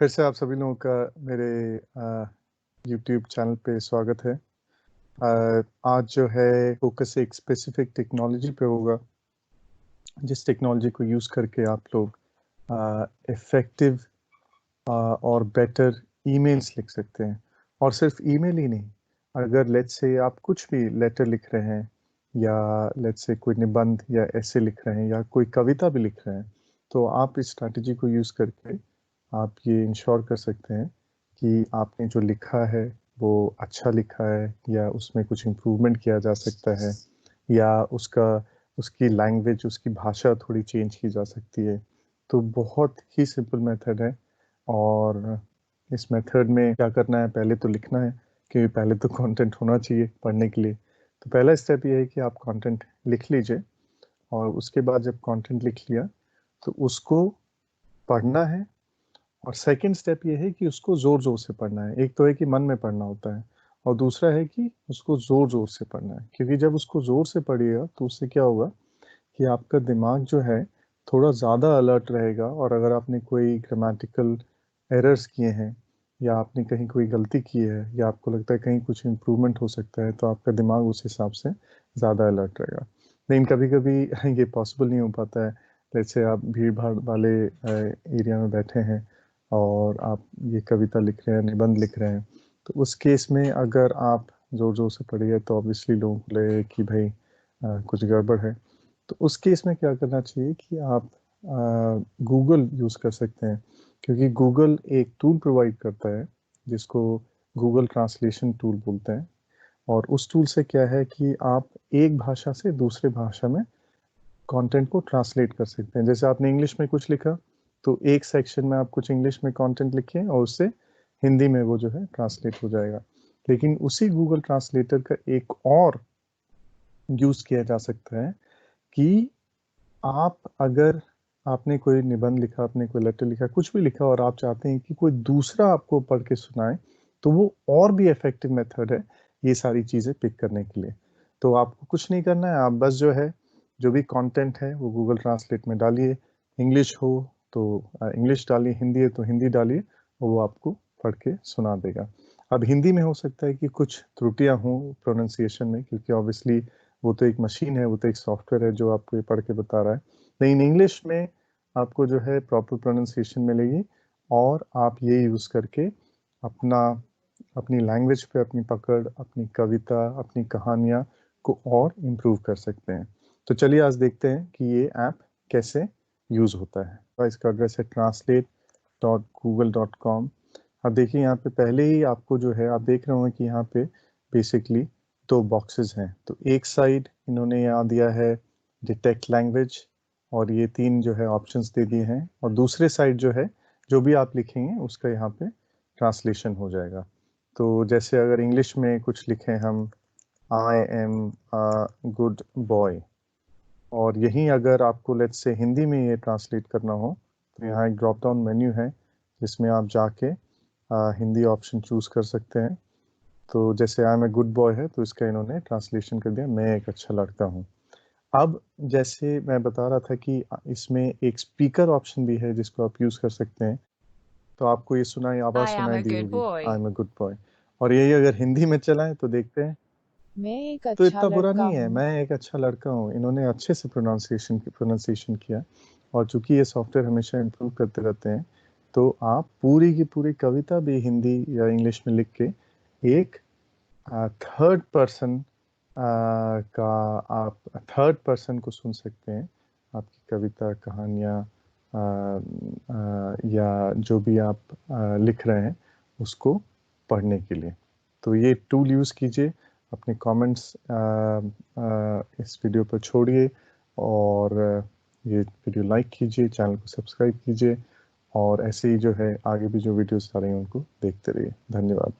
फिर से आप सभी लोगों का मेरे YouTube चैनल पे स्वागत है। आज जो है फोकस एक स्पेसिफिक टेक्नोलॉजी पे होगा, जिस टेक्नोलॉजी को यूज़ करके आप लोग इफ़ेक्टिव और बेटर ईमेल्स लिख सकते हैं। और सिर्फ ईमेल ही नहीं, अगर लेट्स से आप कुछ भी लेटर लिख रहे हैं या लेट्स से कोई निबंध या ऐसे लिख रहे हैं या कोई कविता भी लिख रहे हैं, तो आप इस स्ट्रैटेजी को यूज़ करके आप ये इंश्योर कर सकते हैं कि आपने जो लिखा है वो अच्छा लिखा है या उसमें कुछ इम्प्रूवमेंट किया जा सकता है या उसकी लैंग्वेज, उसकी भाषा थोड़ी चेंज की जा सकती है। तो बहुत ही सिंपल मेथड है। और इस मेथड में क्या करना है, पहले तो लिखना है, क्योंकि पहले तो कंटेंट होना चाहिए पढ़ने के लिए। तो पहला स्टेप ये है कि आप कंटेंट लिख लीजिए, और उसके बाद जब कंटेंट लिख लिया तो उसको पढ़ना है। और सेकंड स्टेप ये है कि उसको ज़ोर ज़ोर से पढ़ना है। एक तो है कि मन में पढ़ना होता है, और दूसरा है कि उसको ज़ोर ज़ोर से पढ़ना है, क्योंकि जब उसको ज़ोर से पढ़िएगा तो उससे क्या होगा कि आपका दिमाग जो है थोड़ा ज़्यादा अलर्ट रहेगा। और अगर आपने कोई ग्रामेटिकल एरर्स किए हैं या आपने कहीं कोई गलती की है या आपको लगता है कहीं कुछ इम्प्रूवमेंट हो सकता है, तो आपका दिमाग उस हिसाब से ज़्यादा अलर्ट रहेगा। लेकिन कभी कभी ये पॉसिबल नहीं हो पाता है। जैसे आप भीड़ भाड़ वाले एरिया में बैठे हैं और आप ये कविता लिख रहे हैं, निबंध लिख रहे हैं, तो उस केस में अगर आप ज़ोर ज़ोर से पढ़िए तो ऑब्वियसली लोगों को लगेगा कि भाई कुछ गड़बड़ है। तो उस केस में क्या करना चाहिए कि आप गूगल यूज़ कर सकते हैं, क्योंकि गूगल एक टूल प्रोवाइड करता है जिसको गूगल ट्रांसलेशन टूल बोलते हैं। और उस टूल से क्या है कि आप एक भाषा से दूसरे भाषा में कंटेंट को ट्रांसलेट कर सकते हैं। जैसे आपने इंग्लिश में कुछ लिखा, तो एक सेक्शन में आप कुछ इंग्लिश में कंटेंट लिखें और उससे हिंदी में वो जो है ट्रांसलेट हो जाएगा। लेकिन उसी गूगल ट्रांसलेटर का एक और यूज़ किया जा सकता है कि आप अगर आपने कोई निबंध लिखा, आपने कोई लेटर लिखा, कुछ भी लिखा, और आप चाहते हैं कि कोई दूसरा आपको पढ़ के सुनाए, तो वो और भी इफेक्टिव मेथड है ये सारी चीज़ें पिक करने के लिए। तो आपको कुछ नहीं करना है, आप बस जो है जो भी कंटेंट है वो गूगल ट्रांसलेट में डालिए। इंग्लिश हो तो इंग्लिश डालिए, हिंदी है तो हिंदी डालिए, और वो आपको पढ़ के सुना देगा। अब हिंदी में हो सकता है कि कुछ त्रुटियां हों प्रोनाउंसिएशन में, क्योंकि ऑब्वियसली वो तो एक मशीन है, वो तो एक सॉफ्टवेयर है जो आपको ये पढ़ के बता रहा है। लेकिन इंग्लिश में आपको जो है प्रॉपर प्रोनाउंसिएशन मिलेगी, और आप ये यूज़ करके अपना अपनी लैंग्वेज पे अपनी पकड़, अपनी कविता, अपनी कहानियाँ को और इम्प्रूव कर सकते हैं। तो चलिए आज देखते हैं कि ये ऐप कैसे यूज़ होता है। तो इसका एड्रेस है translate.google.com। अब देखिए यहाँ पे पहले ही आपको जो है, आप देख रहे होंगे कि यहाँ पे बेसिकली दो बॉक्सेस हैं। तो एक साइड इन्होंने यहाँ दिया है डिटेक्ट लैंग्वेज, और ये तीन जो है ऑप्शंस दे दिए हैं। और दूसरे साइड जो है, जो भी आप लिखेंगे उसका यहाँ पे ट्रांसलेशन हो जाएगा। तो जैसे अगर इंग्लिश में कुछ लिखें हम, I am a good boy, और यहीं अगर आपको लेट्स से हिंदी में ये ट्रांसलेट करना हो, तो यहाँ एक ड्रॉप डाउन मेन्यू है जिसमें आप जाके हिंदी ऑप्शन चूज़ कर सकते हैं। तो जैसे I am a good boy है, तो इसका इन्होंने ट्रांसलेशन कर दिया, मैं एक अच्छा लड़का हूँ। अब जैसे मैं बता रहा था कि इसमें एक स्पीकर ऑप्शन भी है जिसको आप यूज़ कर सकते हैं। तो आपको ये सुनाई आवाज़ I am सुनाई a दी good होगी, I boy. Am a good boy. और यही अगर हिंदी में चलाएं तो देखते हैं, मैं एक तो अच्छा इतना बुरा लड़का नहीं है, हूँ। मैं एक अच्छा लड़का हूँ। इन्होंने अच्छे से प्रोनाउंसिएशन किया। और चूंकि ये सॉफ्टवेयर हमेशा इम्प्रूव करते रहते हैं, तो आप पूरी की पूरी कविता भी हिंदी या इंग्लिश में लिख के एक थर्ड पर्सन का आप थर्ड पर्सन को सुन सकते हैं, आपकी कविता, कहानियाँ या जो भी आप लिख रहे हैं उसको पढ़ने के लिए। तो ये टूल यूज़ कीजिए, अपने कमेंट्स इस वीडियो पर छोड़िए, और ये वीडियो लाइक कीजिए, चैनल को सब्सक्राइब कीजिए, और ऐसे ही जो है आगे भी जो वीडियोस आ रही हैं उनको देखते रहिए। धन्यवाद।